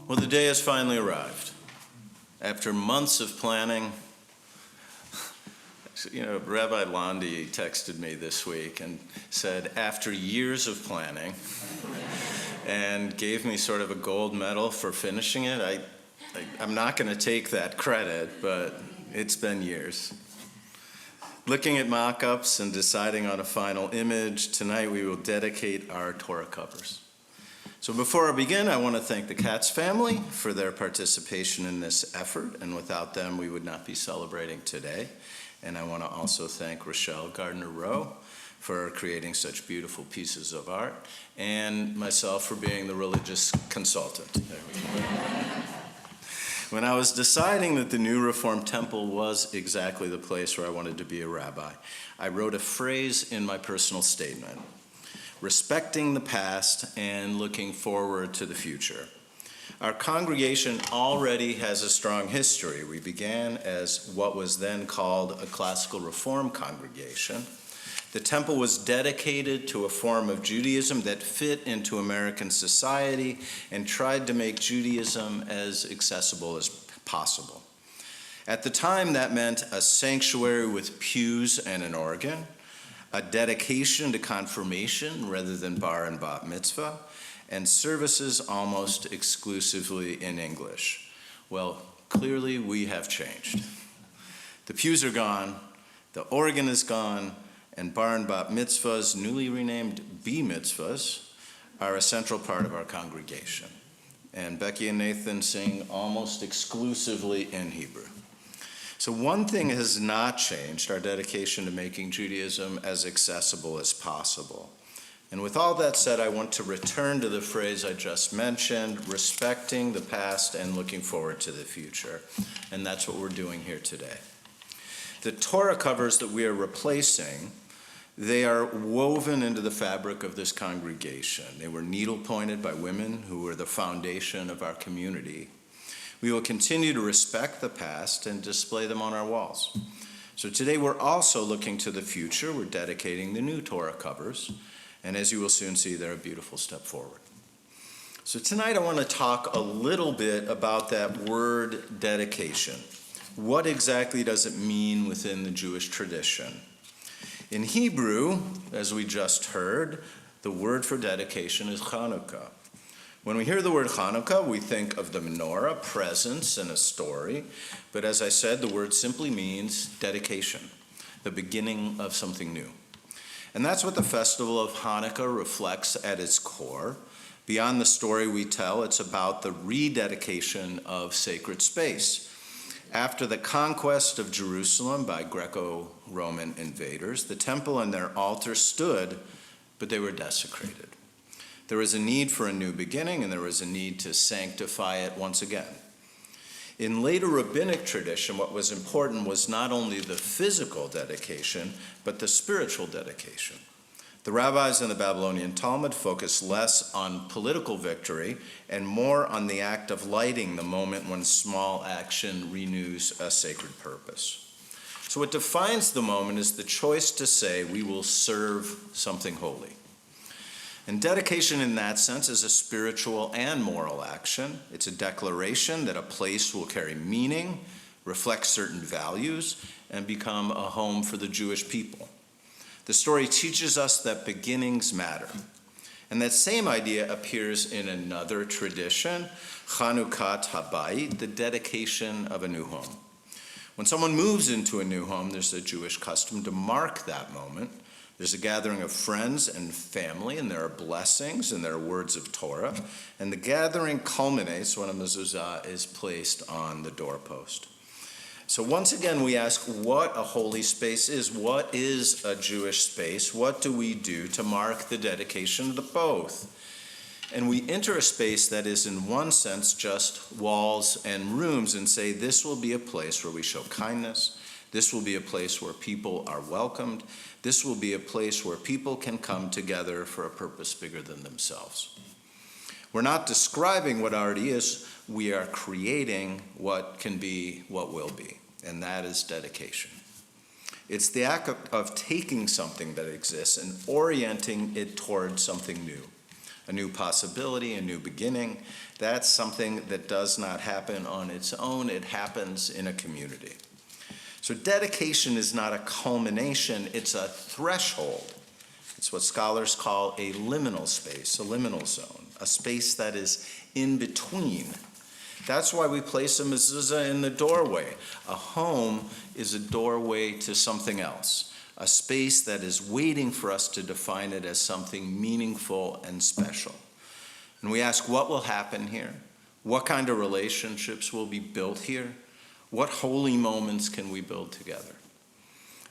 Well, the day has finally arrived. After months of planning, Rabbi Londi texted me this week and said, after years of planning, and gave me sort of a gold medal for finishing it. I'm not going to take that credit, but it's been years. Looking at mock-ups and deciding on a final image, tonight we will dedicate our Torah covers. So before I begin, I want to thank the Katz family for their participation in this effort, and without them we would not be celebrating today. And I want to also thank Rochelle Gardner-Rowe for creating such beautiful pieces of art, and myself for being the religious consultant. There we go. When I was deciding that the new Reform Temple was exactly the place where I wanted to be a rabbi, I wrote a phrase in my personal statement: respecting the past and looking forward to the future. Our congregation already has a strong history. We began as what was then called a classical reform congregation. The temple was dedicated to a form of Judaism that fit into American society and tried to make Judaism as accessible as possible. At the time, that meant a sanctuary with pews and an organ, a dedication to confirmation rather than bar and bat mitzvah, and services almost exclusively in English. Well, clearly we have changed. The pews are gone, the organ is gone, and bar and bat mitzvahs, newly renamed b-mitzvahs, are a central part of our congregation. And Becky and Nathan sing almost exclusively in Hebrew. So one thing has not changed: our dedication to making Judaism as accessible as possible. And with all that said, I want to return to the phrase I just mentioned, respecting the past and looking forward to the future. And that's what we're doing here today. The Torah covers that we are replacing, they are woven into the fabric of this congregation. They were needle-pointed by women who were the foundation of our community. We will continue to respect the past and display them on our walls. So today we're also looking to the future. We're dedicating the new Torah covers. And as you will soon see, they're a beautiful step forward. So tonight I want to talk a little bit about that word dedication. What exactly does it mean within the Jewish tradition? In Hebrew, as we just heard, the word for dedication is Chanukah. When we hear the word Chanukah, we think of the menorah, presence, and a story. But as I said, the word simply means dedication, the beginning of something new. And that's what the festival of Hanukkah reflects at its core. Beyond the story we tell, it's about the rededication of sacred space. After the conquest of Jerusalem by Greco-Roman invaders, the temple and their altar stood, but they were desecrated. There was a need for a new beginning, and there was a need to sanctify it once again. In later rabbinic tradition, what was important was not only the physical dedication, but the spiritual dedication. The rabbis in the Babylonian Talmud focused less on political victory and more on the act of lighting, the moment when small action renews a sacred purpose. So what defines the moment is the choice to say, we will serve something holy. And dedication in that sense is a spiritual and moral action. It's a declaration that a place will carry meaning, reflect certain values, and become a home for the Jewish people. The story teaches us that beginnings matter. And that same idea appears in another tradition, Chanukat Habayit, the dedication of a new home. When someone moves into a new home, there's a Jewish custom to mark that moment. There's a gathering of friends and family, and there are blessings, and there are words of Torah. And the gathering culminates when a mezuzah is placed on the doorpost. So once again, we ask what a holy space is. What is a Jewish space? What do we do to mark the dedication of the both? And we enter a space that is in one sense just walls and rooms and say this will be a place where we show kindness. This will be a place where people are welcomed. This will be a place where people can come together for a purpose bigger than themselves. We're not describing what already is. We are creating what can be what will be, and that is dedication. It's the act of taking something that exists and orienting it toward something new. a new possibility, a new beginning. That's something that does not happen on its own. It happens in a community. So dedication is not a culmination, it's a threshold. It's what scholars call a liminal space, a liminal zone, a space that is in between. That's why we place a mezuzah in the doorway. A home is a doorway to something else, a space that is waiting for us to define it as something meaningful and special. And we ask, what will happen here? What kind of relationships will be built here? What holy moments can we build together?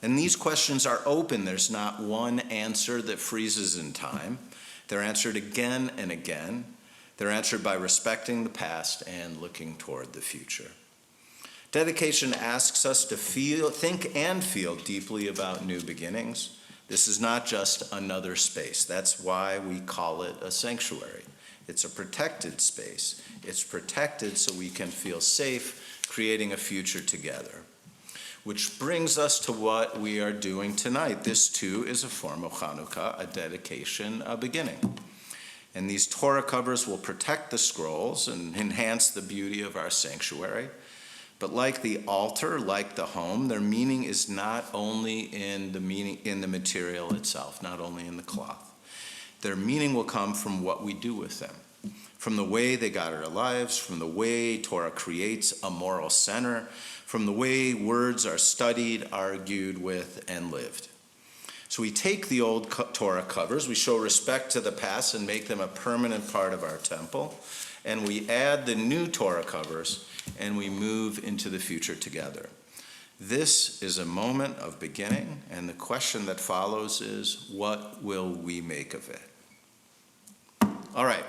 And these questions are open. There's not one answer that freezes in time. They're answered again and again. They're answered by respecting the past and looking toward the future. Dedication asks us to think and feel deeply about new beginnings. This is not just another space. That's why we call it a sanctuary. It's a protected space. It's protected so we can feel safe, creating a future together. Which brings us to what we are doing tonight. This too is a form of Chanukah, a dedication, a beginning. And these Torah covers will protect the scrolls and enhance the beauty of our sanctuary. But like the altar, like the home, their meaning is not only in the material itself, not only in the cloth. Their meaning will come from what we do with them, from the way they guide our lives, from the way Torah creates a moral center, from the way words are studied, argued with, and lived. So we take the old Torah covers, we show respect to the past and make them a permanent part of our temple, and we add the new Torah covers and we move into the future together. This is a moment of beginning, and the question that follows is, what will we make of it? All right.